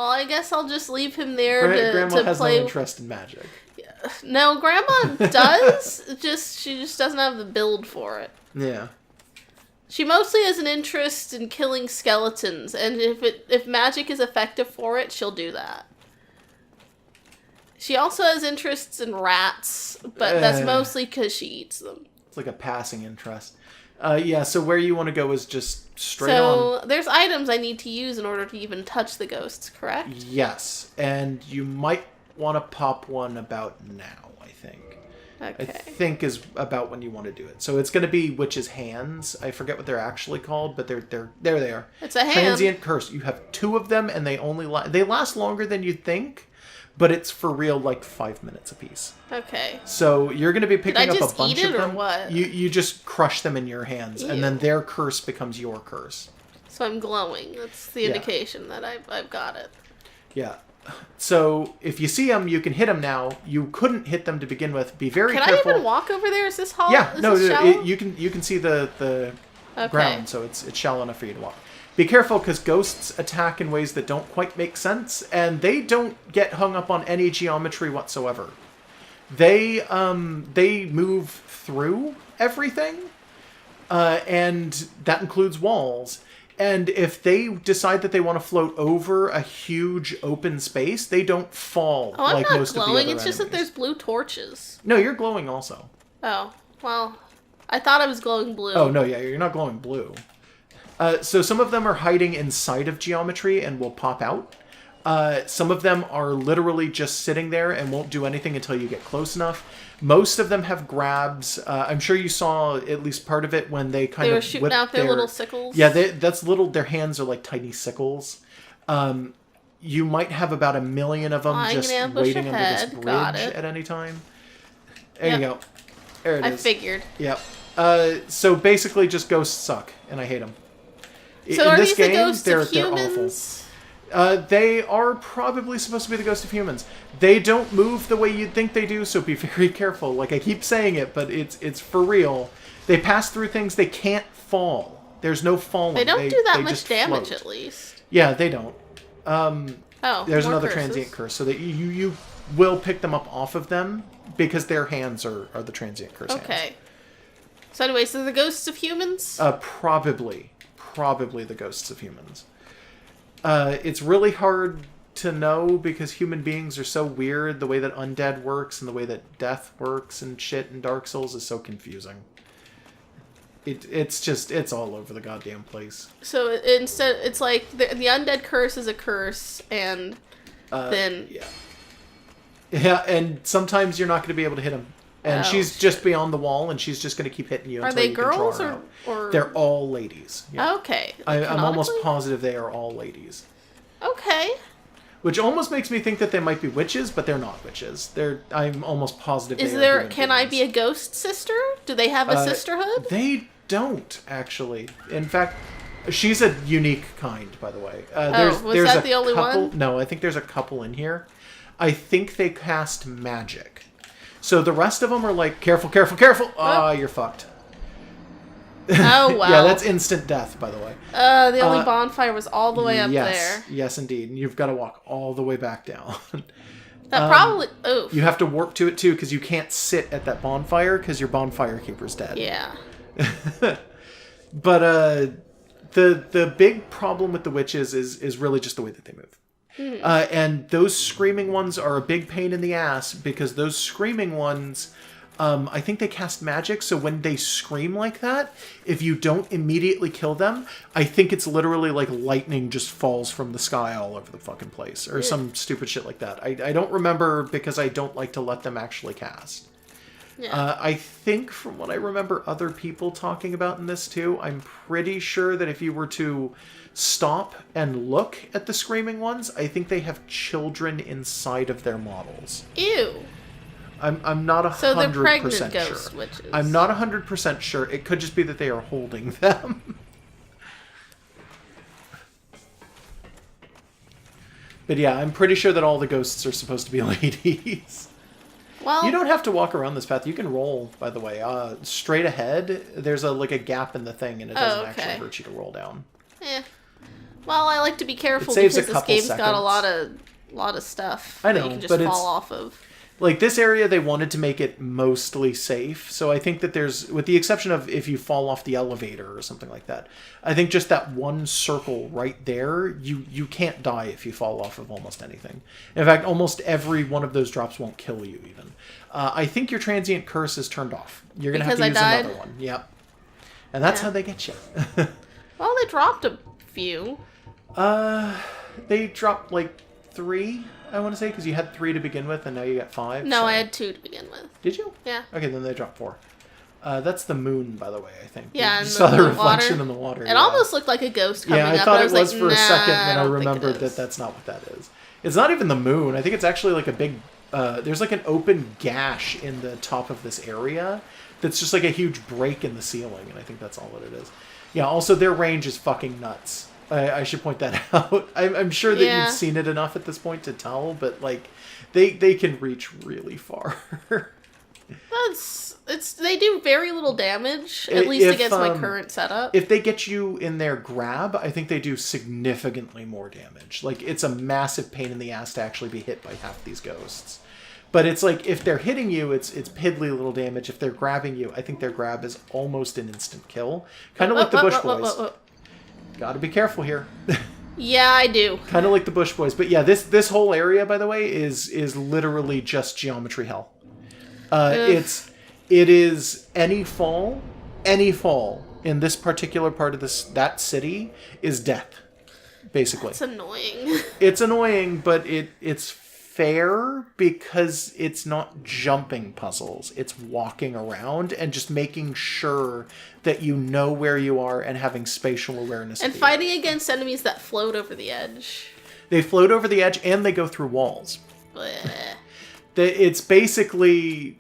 Well, I guess I'll just leave him there Grandma to has play. no interest in magic. No, Grandma does. She just doesn't have the build for it. Yeah. She mostly has an interest in killing skeletons, and if magic is effective for it, she'll do that. She also has interests in rats, but that's mostly because she eats them. It's like a passing interest. Yeah, so where you want to go is just straight on. So there's items I need to use in order to even touch the ghosts, correct? Yes, and you might want to pop one about now, I think. Okay. I think is about when you want to do it. So it's going to be Witch's Hands. I forget what they're actually called, but there they are. It's a hand. Transient Curse. You have 2 of them, and they they last longer than you'd think, but it's for real like 5 minutes apiece. Okay. So you're going to be picking up a bunch eat it of them. Or what? You just crush them in your hands, and then their curse becomes your curse. So I'm glowing. That's the indication that I've got it. Yeah. So if you see them, you can hit them now. You couldn't hit them to begin with. Be very careful. Can I even walk over there? Is this hall? Yeah. Is No. this shallow? You can see the ground, so it's shallow enough for you to walk. Be careful, because ghosts attack in ways that don't quite make sense, and they don't get hung up on any geometry whatsoever. They move through everything, and that includes walls. And if they decide that they want to float over a huge open space, they don't fall like most of the other glowing. It's enemies. just that there's blue torches. No, you're glowing also. Oh, well, I thought I was glowing blue. Oh, no, yeah, you're not glowing blue. So some of them are hiding inside of geometry and will pop out. Some of them are literally just sitting there and won't do anything until you get close enough. Most of them have grabs. I'm sure you saw at least part of it when they kind of were shooting out their little sickles. Yeah, that's little. Their hands are like tiny sickles. You might have about 1 million of them just waiting under this bridge at any time. There you go. There it is. I figured. Yep. So basically, just ghosts suck, and I hate them. So are these the ghosts of humans? They are probably supposed to be the ghost of humans. They don't move the way you'd think they do, so be very careful. Like, I keep saying it, but it's for real. They pass through things. They can't fall. There's no falling. They don't do that much damage, float. at least. Yeah, they don't. There's another curses. transient curse, so that you will pick them up off of them, because their hands are the transient curse hands. Okay. So anyway, so the ghosts of humans? Probably the ghosts of humans. It's really hard to know because human beings are so weird. The way that undead works and the way that death works and shit in Dark Souls is so confusing. It's all over the goddamn place. So instead, it's like the undead curse is a curse, and then... Yeah, and sometimes you're not going to be able to hit them. And she's just beyond the wall, and she's just going to keep hitting you until you can draw her out. Are they girls or... They're all ladies. Yeah. Okay. I'm almost positive they are all ladies. Okay. Which almost makes me think that they might be witches, but they're not witches. I'm almost positive they are human beings. I be a ghost sister? Do they have a sisterhood? They don't, actually. In fact, she's a unique kind, by the way. Was that the only one? No, I think there's a couple in here. I think they cast magic. So the rest of them are like, careful, careful, careful. Ah, you're fucked. Oh, wow. Yeah, that's instant death, by the way. The only bonfire was all the way up there. Yes, indeed. And you've got to walk all the way back down. That probably... Oof. You have to warp to it, too, because you can't sit at that bonfire, because your bonfire keeper's dead. Yeah. But the big problem with the witches is really just the way that they move. And those screaming ones are a big pain in the ass, because those screaming ones... I think they cast magic, so when they scream like that, if you don't immediately kill them, I think it's literally like lightning just falls from the sky all over the fucking place, or some stupid shit like that. I don't remember, because I don't like to let them actually cast. Yeah. I think from what I remember other people talking about in this too, I'm pretty sure that if you were to stop and look at the screaming ones, I think they have children inside of their models. Ew. I'm not 100% so they're pregnant sure. Ghost witches. I'm not 100% sure. It could just be that they are holding them. But yeah, I'm pretty sure that all the ghosts are supposed to be ladies. Well, you don't have to walk around this path. You can roll, by the way. Straight ahead, there's a gap in the thing, and it doesn't actually hurt you to roll down. Yeah. Well, I like to be careful saves because a this couple game's got a seconds. lot of stuff I that know, you can just but fall it's- off of. Like, this area, they wanted to make it mostly safe. So I think that there's, with the exception of if you fall off the elevator or something like that, I think just that one circle right there, you can't die if you fall off of almost anything. In fact, almost every one of those drops won't kill you even. I think your transient curse is turned off. You're going to have to Because use I died? another one. Yep. And that's Yeah. how they get you. Well, they dropped a few. They dropped like 3, I want to say, because you had 3 to begin with, and now you got 5. No, so- I had 2 to begin with. Did you? Yeah. Okay, then they dropped 4. That's the moon, by the way, I think. Yeah, You and saw the the reflection water. in the water. It almost looked like a ghost coming Yeah, up. I thought and it was like, for a nah, second, then I don't think it remembered that is. that's not what that is. It's not even the moon. I think it's actually like a big... there's like an open gash in the top of this area that's just like a huge break in the ceiling, and I think that's all that it is. Yeah, also their range is fucking nuts. I should point that out. I'm sure that Yeah. you've seen it enough at this point to tell, but like they can reach really far. They do very little damage, at least If, against my current setup. If they get you in their grab, I think they do significantly more damage. Like, it's a massive pain in the ass to actually be hit by half these ghosts. But it's like, if they're hitting you, it's piddly little damage. If they're grabbing you, I think their grab is almost an instant kill. Kind of like the Bush Boys. Gotta be careful here. Yeah, I do. Kind of like the Bush Boys. But yeah, this whole area, by the way, is literally just geometry hell. It is any fall in this particular part of that city is death, basically. It's annoying. It's annoying, but it's fair because it's not jumping puzzles. It's walking around and just making sure that you know where you are and having spatial awareness. And of the fighting against enemies that float over the edge. They float over the edge and they go through walls. Bleh. It's basically...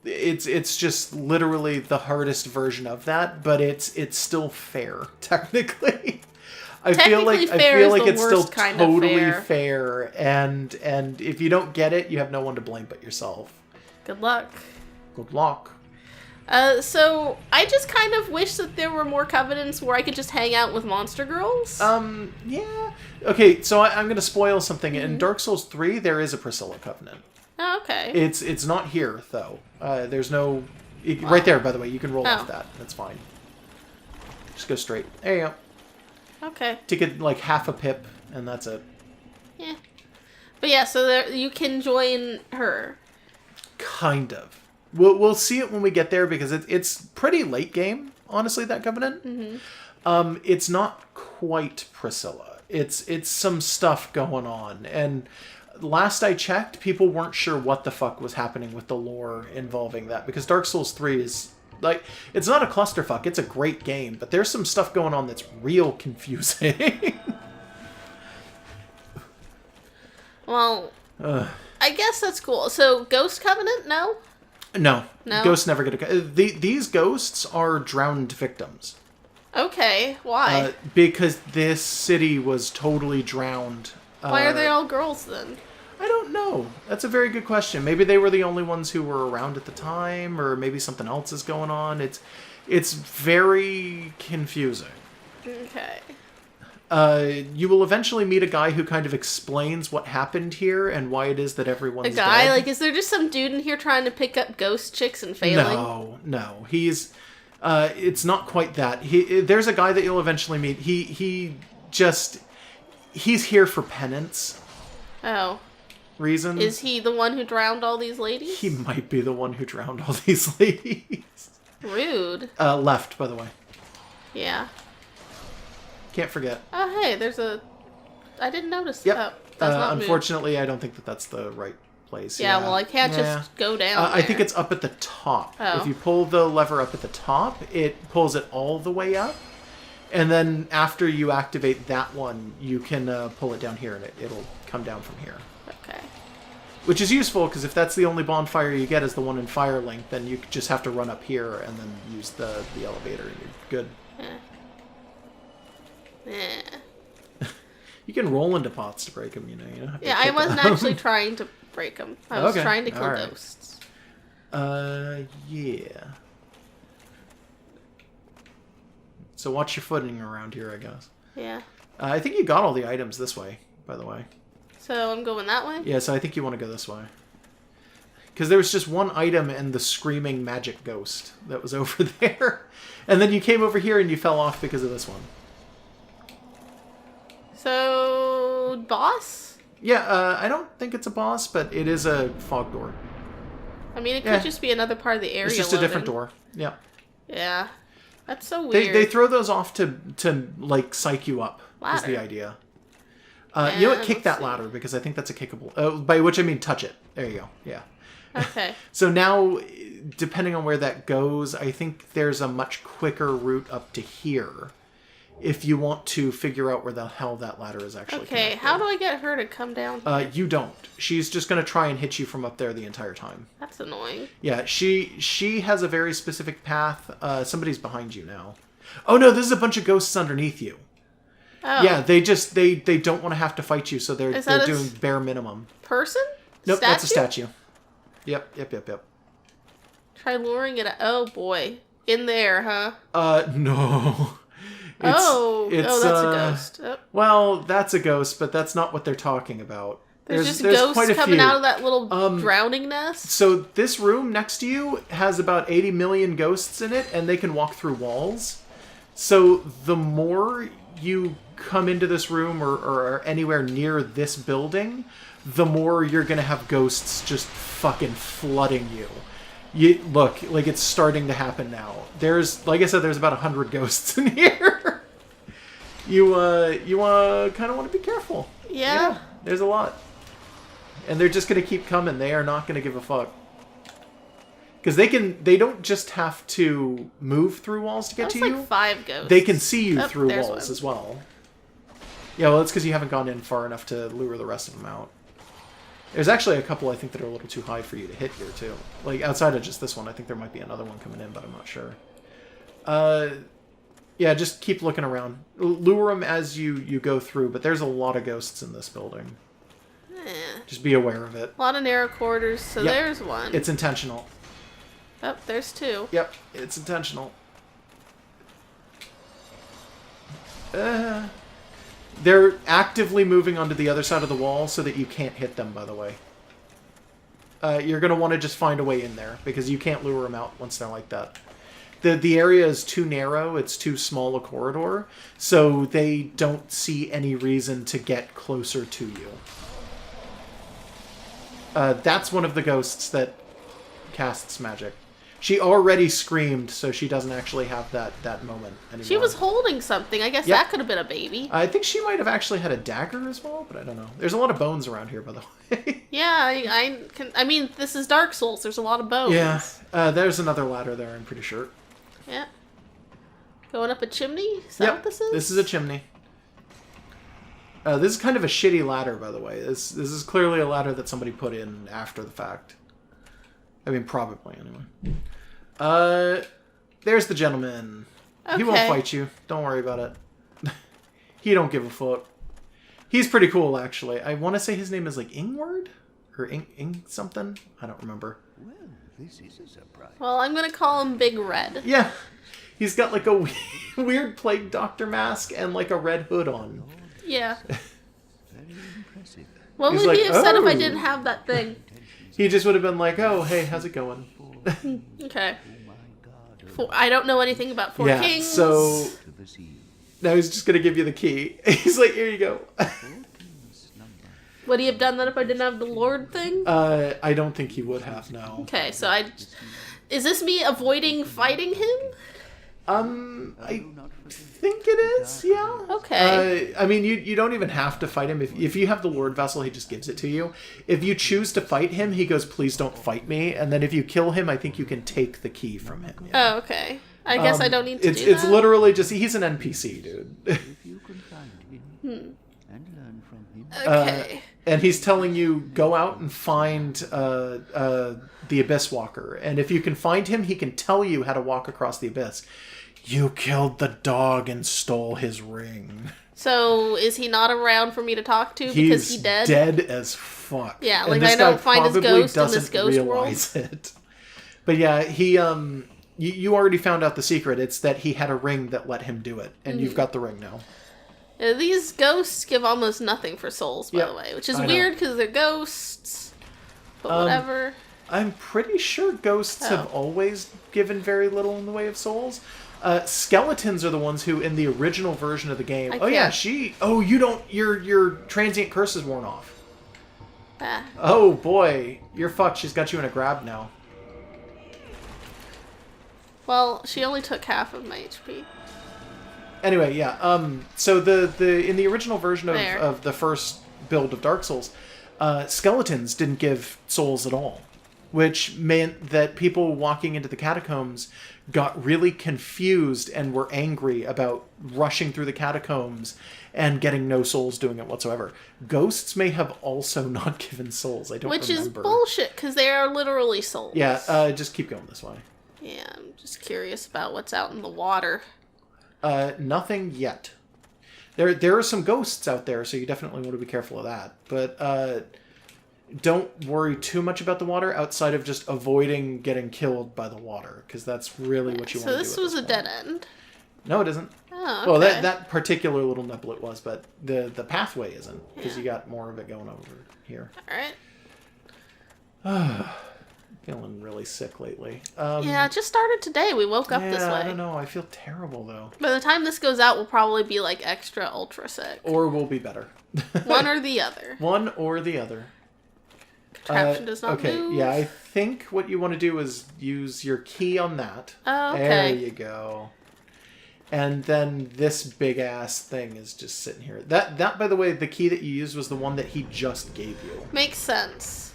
It's just literally the hardest version of that, but it's still fair, technically. I feel like it's still kind of totally fair, and if you don't get it, you have no one to blame but yourself. Good luck. Good luck. So I just kind of wish that there were more covenants where I could just hang out with monster girls. Yeah. Okay, so I'm going to spoil something. In Dark Souls 3, there is a Priscilla Covenant. Oh, okay. It's not here, though. There's no... Right there, by the way. You can roll off that. That's fine. Just go straight. There you go. Okay. Take it like half a pip, and that's it. Yeah. But yeah, so you can join her. Kind of. We'll see it when we get there, because it's pretty late game, honestly, that Covenant. Mm-hmm. It's not quite Priscilla. It's some stuff going on, and... Last I checked, people weren't sure what the fuck was happening with the lore involving that, because Dark Souls 3 is, like, it's not a clusterfuck, it's a great game, but there's some stuff going on that's real confusing. Well, I guess that's cool. So, Ghost Covenant, no? No. No? Ghosts never get a... These ghosts are drowned victims. Okay, why? Because this city was totally drowned. Why are they all girls, then? I don't know. That's a very good question. Maybe they were the only ones who were around at the time, or maybe something else is going on. It's very confusing. Okay. You will eventually meet a guy who kind of explains what happened here and why it is that everyone's A guy? dead. Like, is there just some dude in here trying to pick up ghost chicks and failing? No. He's... it's not quite that. There's a guy that you'll eventually meet. He's here for penance. Oh. Reasons. Is he the one who drowned all these ladies? He might be the one who drowned all these ladies. Rude. Left, by the way. Yeah. Can't forget. Oh, hey, there's a... I didn't notice. Yep. Oh, that's not moved. Unfortunately, I don't think that's the right place. Yeah, well, I can't just go down I think it's up at the top. Oh. If you pull the lever up at the top, it pulls it all the way up. And then after you activate that one, you can pull it down here, and it'll come down from here. Okay. Which is useful, because if that's the only bonfire you get is the one in Firelink, then you just have to run up here and then use the elevator, and you're good. Yeah. You can roll into pots to break them, you know. You don't have to Yeah, I pick wasn't them. actually trying to break them. I was Okay, trying to kill alright. ghosts. Yeah. So watch your footing around here, I guess. Yeah. I think you got all the items this way, by the way. So I'm going that way? Yeah, so I think you want to go this way. Because there was just one item and the screaming magic ghost that was over there. And then you came over here and you fell off because of this one. So, boss? Yeah, I don't think it's a boss, but it is a fog door. I mean, it could just be another part of the area. It's just a different door. Yeah. Yeah. That's so weird. They throw those off to like, psych you up, is the idea. You know what? Kick that ladder, because I think that's a kickable. By which I mean touch it. There you go. Yeah. Okay. So now, depending on where that goes, I think there's a much quicker route up to here. If you want to figure out where the hell that ladder is actually connected. How do I get her to come down here? You don't. She's just going to try and hit you from up there the entire time. That's annoying. Yeah, she has a very specific path. Somebody's behind you now. Oh no, this is a bunch of ghosts underneath you. Oh. Yeah, they don't want to have to fight you, so they're doing bare minimum. Person? Nope, that's a statue. Yep. Try luring it. Oh boy, in there, huh? No. That's a ghost. Oh. Well, that's a ghost, but that's not what they're talking about. There's just ghosts quite a coming few. out of that little drowning nest. So this room next to you has about 80 million ghosts in it, and they can walk through walls. So the more you come into this room or anywhere near this building, the more you're going to have ghosts just fucking flooding you. Look, like it's starting to happen now. There's, like I said, there's about 100 ghosts in here. You kind of want to be careful. Yeah. There's a lot. And they're just going to keep coming. They are not going to give a fuck. Because they don't just have to move through walls to get to you. Like 5 ghosts. They can see you through walls one. as well. Yeah, well, it's because you haven't gone in far enough to lure the rest of them out. There's actually a couple I think that are a little too high for you to hit here, too. Like, outside of just this one, I think there might be another one coming in, but I'm not sure. Yeah, just keep looking around. Lure them as you go through, but there's a lot of ghosts in this building. Just be aware of it. A lot of narrow corridors, so there's one. It's intentional. Oh, there's 2. Yep, it's intentional. They're actively moving onto the other side of the wall so that you can't hit them, by the way. You're going to want to just find a way in there, because you can't lure them out once they're like that. The area is too narrow, it's too small a corridor, so they don't see any reason to get closer to you. That's one of the ghosts that casts magic. She already screamed, so she doesn't actually have that moment anymore. She was holding something. I guess that could have been a baby. I think she might have actually had a dagger as well, but I don't know. There's a lot of bones around here, by the way. Yeah, I mean, this is Dark Souls. There's a lot of bones. Yeah. There's another ladder there, I'm pretty sure. Yeah. Going up a chimney? Is that what this is? This is a chimney. This is kind of a shitty ladder, by the way. This is clearly a ladder that somebody put in after the fact. I mean, probably, anyway. There's the gentleman. Okay. He won't fight you. Don't worry about it. He don't give a fuck. He's pretty cool, actually. I want to say his name is, like, Ingward? Or Ing something? I don't remember. Well, this is a surprise. Well, I'm going to call him Big Red. Yeah. He's got, like, a weird plague doctor mask and, like, a red hood on. Yeah. Very impressive. What would he have said if I didn't have that thing? He just would have been like, oh, hey, how's it going? Okay. I don't know anything about Four Kings. So now he's just going to give you the key. He's like, here you go. Would he have done that if I didn't have the Lord thing? I don't think he would have, no. Okay, so is this me avoiding fighting him? I think it is, yeah. Okay. I mean, you don't even have to fight him. If you have the Lord Vessel, he just gives it to you. If you choose to fight him, he goes, please don't fight me. And then if you kill him, I think you can take the key from him. Yeah. Oh, okay. I guess I don't need to do that. It's literally just, he's an NPC, dude. If you can find him and learn from him. Okay. And he's telling you, go out and find the Abyss Walker. And if you can find him, he can tell you how to walk across the Abyss. You killed the dog and stole his ring. So, is he not around for me to talk to because he's dead? Dead as fuck. Yeah, like I don't find his ghost in this ghost world. It. But yeah, he you already found out the secret. It's that he had a ring that let him do it. And you've got the ring now. These ghosts give almost nothing for souls, by Yep, the way, which is I know. weird because they're ghosts. But whatever. I'm pretty sure ghosts have Oh. always given very little in the way of souls. Skeletons are the ones who, in the original version of the game... I Oh, yeah, can't- you don't... Your transient curse is worn off. Ah. Oh, boy. You're fucked. She's got you in a grab now. Well, she only took half of my HP. Anyway, yeah. So the in the original version There. of the first build of Dark Souls, skeletons didn't give souls at all, which meant that people walking into the catacombs got really confused and were angry about rushing through the catacombs and getting no souls doing it whatsoever. Ghosts may have also not given souls. I don't Which remember. is bullshit, because they are literally souls. Yeah, just keep going this way. Yeah, I'm just curious about what's out in the water. Nothing yet. There are some ghosts out there, so you definitely want to be careful of that. But don't worry too much about the water outside of just avoiding getting killed by the water, because that's really what you So want to do. this at was a point. dead end. No, it isn't. Oh, okay. Well, that particular little neblet was, but the pathway isn't, because you got more of it going over here. Alright. Feeling really sick lately. Yeah, it just started today. We woke up yeah, this way. I don't know. I feel terrible though. By the time this goes out, we'll probably be like extra ultra sick. Or we'll be better. One or the other. One or the other. Contraption does not okay, move. yeah, I think what you want to do is use your key on that. Oh, okay. There you go. And then this big ass thing is just sitting here. That by the way, the key that you used was the one that he just gave you. Makes sense.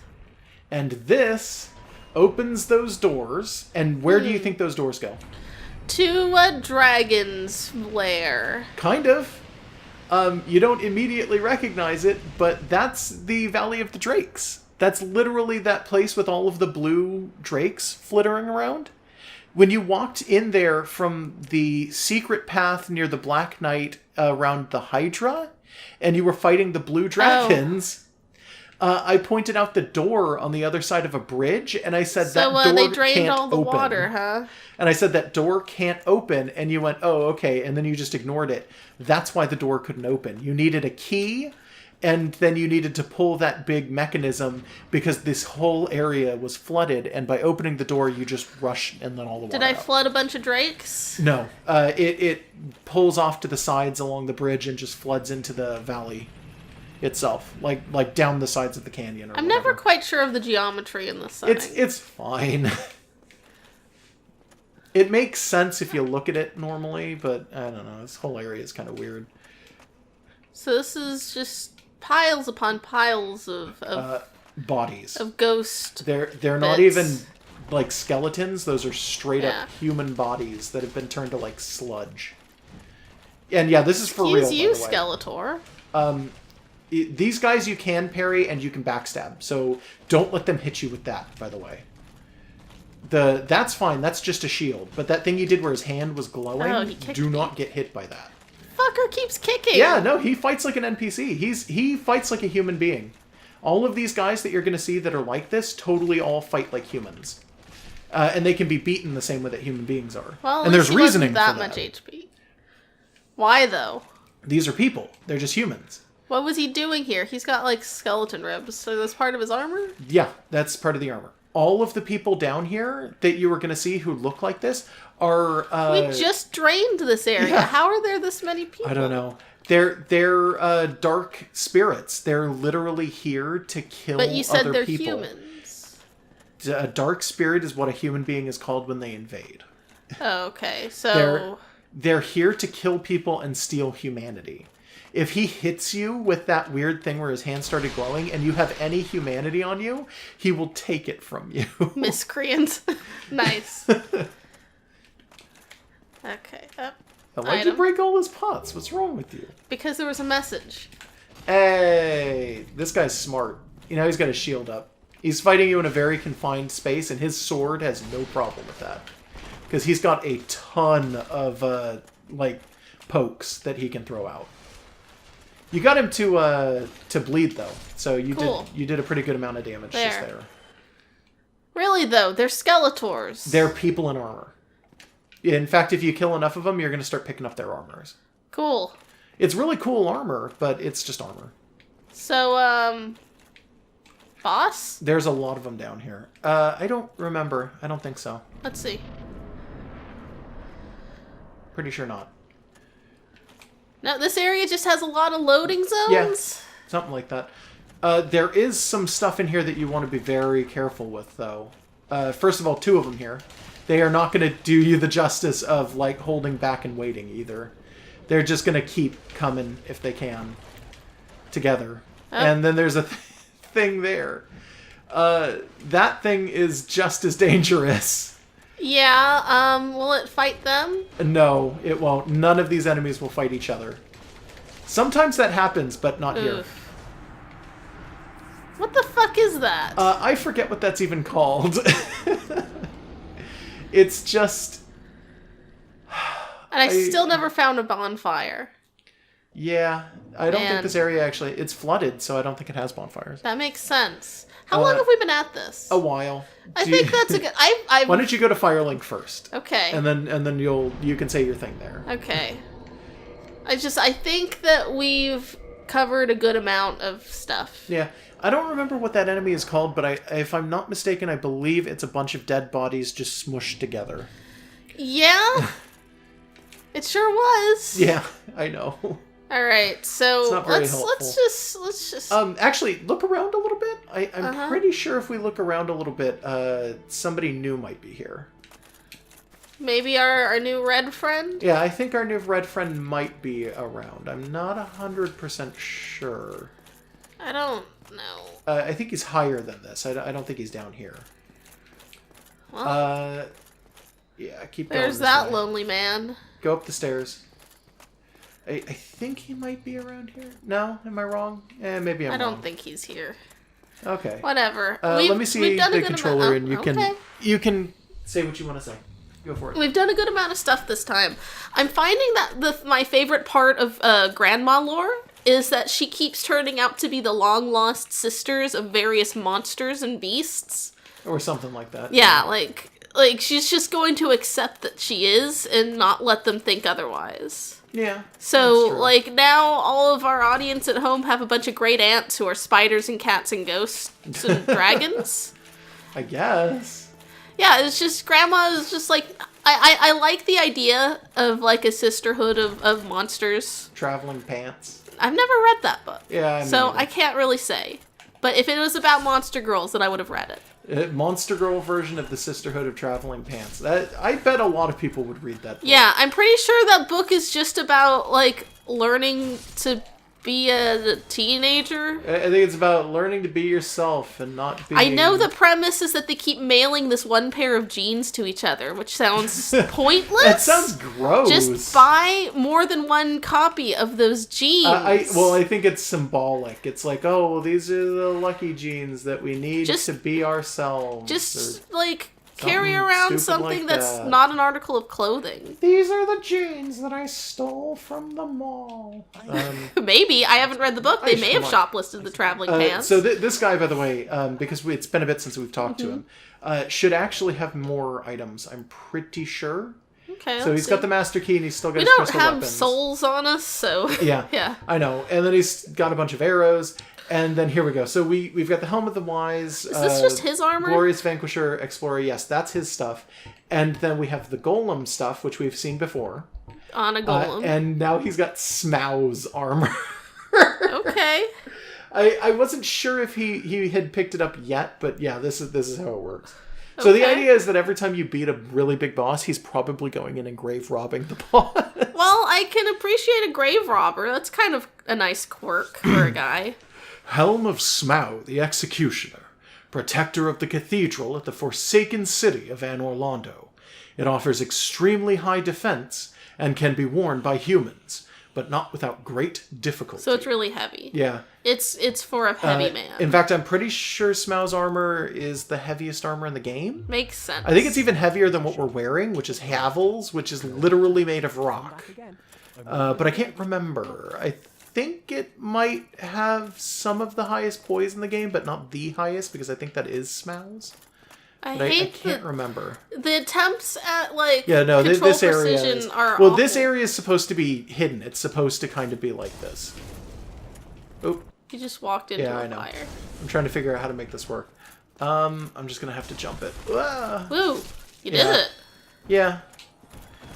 And this opens those doors. And where do you think those doors go? To a dragon's lair. Kind of. You don't immediately recognize it, but that's the Valley of the Drakes. That's literally that place with all of the blue drakes flittering around. When you walked in there from the secret path near the Black Knight around the Hydra, and you were fighting the blue dragons, I pointed out the door on the other side of a bridge, and I said So that door they drained can't all the open. water, huh? And I said that door can't open, and you went, oh, okay, and then you just ignored it. That's why the door couldn't open. You needed a key, and then you needed to pull that big mechanism because this whole area was flooded, and by opening the door, you just rush and let all the water Did I out. flood a bunch of drakes? No. It pulls off to the sides along the bridge and just floods into the valley itself, like down the sides of the canyon. Or I'm whatever. never quite sure of the geometry in this setting. It's fine. It makes sense if you look at it normally, but I don't know. This whole area is kind of weird. So this is just piles upon piles of Bodies. ghost. They're not bits. even like skeletons. Those are straight Yeah. up human bodies that have been turned to like sludge. And yeah, this is for Excuse real. you, by the way. Skeletor. These guys you can parry and you can backstab, so don't let them hit you with that, by the way. That's fine, that's just a shield. But that thing you did where his hand was glowing, Oh, he kicked do me. not get hit by that. Fucker keeps kicking. Yeah, no, he fights like an NPC. He fights like a human being. All of these guys that you're going to see that are like this totally all fight like humans. And they can be beaten the same way that human beings are. Well, and there's he wasn't reasoning that for much that. HP. Why though? These are people. They're just humans. What was he doing here? He's got like skeleton ribs, so that's part of his armor? Yeah, that's part of the armor. All of the people down here that you were going to see who look like this are... We just drained this area. yeah. How are there this many people? I don't know. They're dark spirits. They're literally here to kill But you said other they're people. humans. A dark spirit is what a human being is called when they invade. Oh, okay. So They're here to kill people and steal humanity. If he hits you with that weird thing where his hand started glowing and you have any humanity on you, he will take it from you. miscreants. Nice. Okay. Why'd you break all his pots? What's wrong with you? Because there was a message. Hey, this guy's smart. You know, he's got his shield up. He's fighting you in a very confined space, and his sword has no problem with that. Because he's got a ton of, pokes that he can throw out. You got him to bleed, though. So Cool. you did a pretty good amount of damage just there. Really, though, they're Skeletors. They're people in armor. In fact, if you kill enough of them, you're going to start picking up their armors. Cool. It's really cool armor, but it's just armor. So, boss? There's a lot of them down here. I don't remember. I don't think so. Let's see. Pretty sure not. No, this area just has a lot of loading zones? Yeah, something like that. There is some stuff in here that you want to be very careful with, though. First of all, 2 of them here. They are not going to do you the justice of, like, holding back and waiting, either. They're just going to keep coming, if they can, together. Oh. And then there's a thing there. That thing is just as dangerous. Yeah, will it fight them? No, it won't. None of these enemies will fight each other. Sometimes that happens, but not here. Oof. What the fuck is that? I forget what that's even called. It's just... And I still never found a bonfire. Yeah, I don't think Man. this area actually... It's flooded, so I don't think it has bonfires. That makes sense. How long have we been at this? A while. I think that's a good... I Why don't you go to Firelink first? Okay. And then you can say your thing there. Okay. I think that we've covered a good amount of stuff. Yeah. I don't remember what that enemy is called, but if I'm not mistaken, I believe it's a bunch of dead bodies just smushed together. Yeah? It sure was. Yeah, I know. All right, so It's not very let's helpful. let's just Actually, look around a little bit. I'm Uh-huh. pretty sure if we look around a little bit, somebody new might be here. maybe our new red friend. Yeah, I think our new red friend might be around. I'm not 100% sure. I don't know. I think he's higher than this. I don't think he's down here. Well, Yeah, keep going. there's this that way. lonely man. Go up the stairs. I think he might be around here. No? Am I wrong? Maybe I'm I wrong. don't think he's here. Okay. Whatever. Let me see done a the good controller, amount. and you can say what you want to say. Go for it. We've done a good amount of stuff this time. I'm finding that my favorite part of Grandma lore is that she keeps turning out to be the long-lost sisters of various monsters and beasts. Or something like that. Yeah, like she's just going to accept that she is and not let them think otherwise. Yeah. So, that's true. like, now all of our audience at home have a bunch of great aunts who are spiders and cats and ghosts and dragons. I guess. Yeah, it's just, Grandma is just like, I like the idea of, like, a sisterhood of monsters. Traveling pants. I've never read that book. Yeah, So I can't really say. But if it was about monster girls, then I would have read it. Monster Girl version of the Sisterhood of Traveling Pants. I bet a lot of people would read that book. Yeah, I'm pretty sure that book is just about, like, learning to be a teenager. I think it's about learning to be yourself and not being... I know the premise is that they keep mailing this one pair of jeans to each other, which sounds pointless. That sounds gross. Just buy more than one copy of those jeans. I think it's symbolic. It's like, oh, well, these are the lucky jeans that we need Just- to be ourselves. Just, like, carry something around stupid something like that's that. not an article of clothing. These are the jeans that I stole from the mall. Maybe. I haven't read the book. They may have come on. shoplifted the traveling pants. So this guy, by the way, because it's been a bit since we've talked to him, should actually have more items. I'm pretty sure. Okay, So let's he's got see. the master key and he's still got We his don't crystal have weapons. souls on us, so... Yeah, Yeah. I know. And then he's got a bunch of arrows. And then here we go. So we've got the Helm of the Wise. Is this just his armor? Glorious Vanquisher, Explorer. Yes, that's his stuff. And then we have the Golem stuff, which we've seen before. On a golem. And now he's got Smau's armor. Okay. I wasn't sure if he had picked it up yet, but yeah, this is how it works. So the Okay. idea is that every time you beat a really big boss, he's probably going in and grave robbing the boss. Well, I can appreciate a grave robber. That's kind of a nice quirk for a guy. Helm of Smau, the Executioner, protector of the cathedral at the forsaken city of Anor Londo. It offers extremely high defense and can be worn by humans, but not without great difficulty. So it's really heavy. Yeah. It's for a heavy man. In fact, I'm pretty sure Smau's armor is the heaviest armor in the game. Makes sense. I think it's even heavier than what we're wearing, which is Havel's, which is literally made of rock. But I can't remember. I think it might have some of the highest poise in the game, but not the highest, because I think that is Smau's. I But I hate can't remember. the attempts at like Yeah, no, control this area precision is... are Well, awful. this area is supposed to be hidden. It's supposed to kind of be like this. Oh, You just walked into Yeah, a I know. fire. I'm trying to figure out how to make this work. I'm just gonna have to jump it. Ah. Woo! You did Yeah. it. Yeah.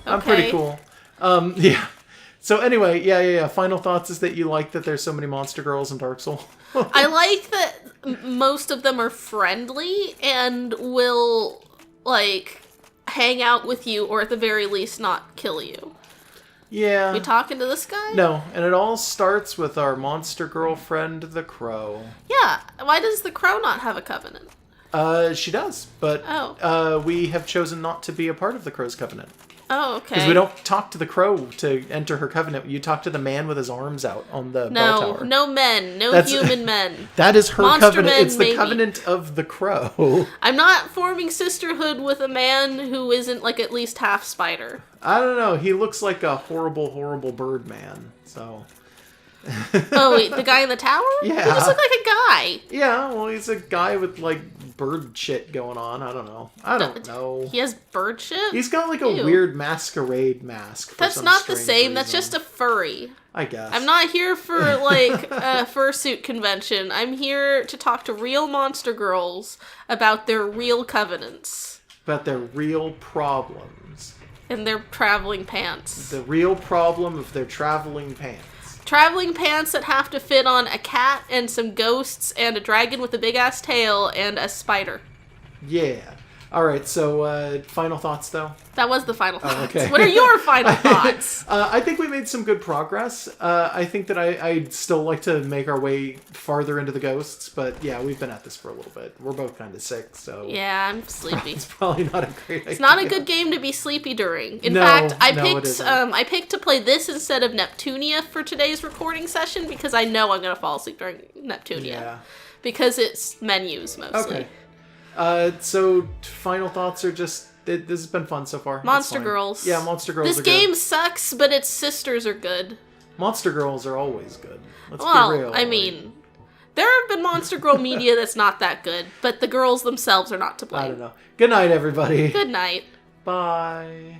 I'm pretty Okay. cool. Yeah. So anyway, yeah. Final thoughts is that you like that there's so many monster girls in Dark Souls. I like that most of them are friendly and will, like, hang out with you or at the very least not kill you. Yeah. We talking to this guy? No, and it all starts with our monster girlfriend, the Crow. Yeah. Why does the crow not have a covenant? She does, but Oh. we have chosen not to be a part of the Crow's covenant. Oh, okay. Because we don't talk to the Crow to enter her covenant. You talk to the man with his arms out on the bell No, tower. no men. No That's- human men. That is her Monster covenant. men, It's the maybe. covenant of the Crow. I'm not forming sisterhood with a man who isn't, like, at least half spider. I don't know. He looks like a horrible, horrible bird man. So, Oh, wait, the guy in the tower? Yeah. He just looked like a guy. yeah, well, he's a guy with, like, bird shit going on. I don't know. I don't know. He has bird shit? He's got, like, a Ew. weird masquerade mask. For That's some not the strange same. That's reason. just a furry. I guess. I'm not here for, like, a fursuit convention. I'm here to talk to real monster girls about their real covenants About their real problems. and their traveling pants. The real problem of their traveling pants. Traveling pants that have to fit on a cat and some ghosts and a dragon with a big ass tail and a spider. Yeah. All right. So, final thoughts, though. That was the final thoughts. okay. What are your final thoughts? I think we made some good progress. I think that I'd still like to make our way farther into the ghosts, but yeah, we've been at this for a little bit. We're both kind of sick, so Yeah, I'm sleepy. it's probably not a great idea. It's not a good game to be sleepy during. In No, fact, no, it isn't. I picked to play this instead of Neptunia for today's recording session because I know I'm gonna fall asleep during Neptunia. Yeah. Because it's menus mostly. Okay. So final thoughts are just this has been fun so far. It's Monster fine. Girls. Yeah, Monster Girls. This are game Good. sucks, but its sisters are good. Monster Girls are always good. Let's be Well, real. I mean, there have been Monster Girl media that's not that good, but the girls themselves are not to blame. I don't know. Good night, everybody. Good night. Bye.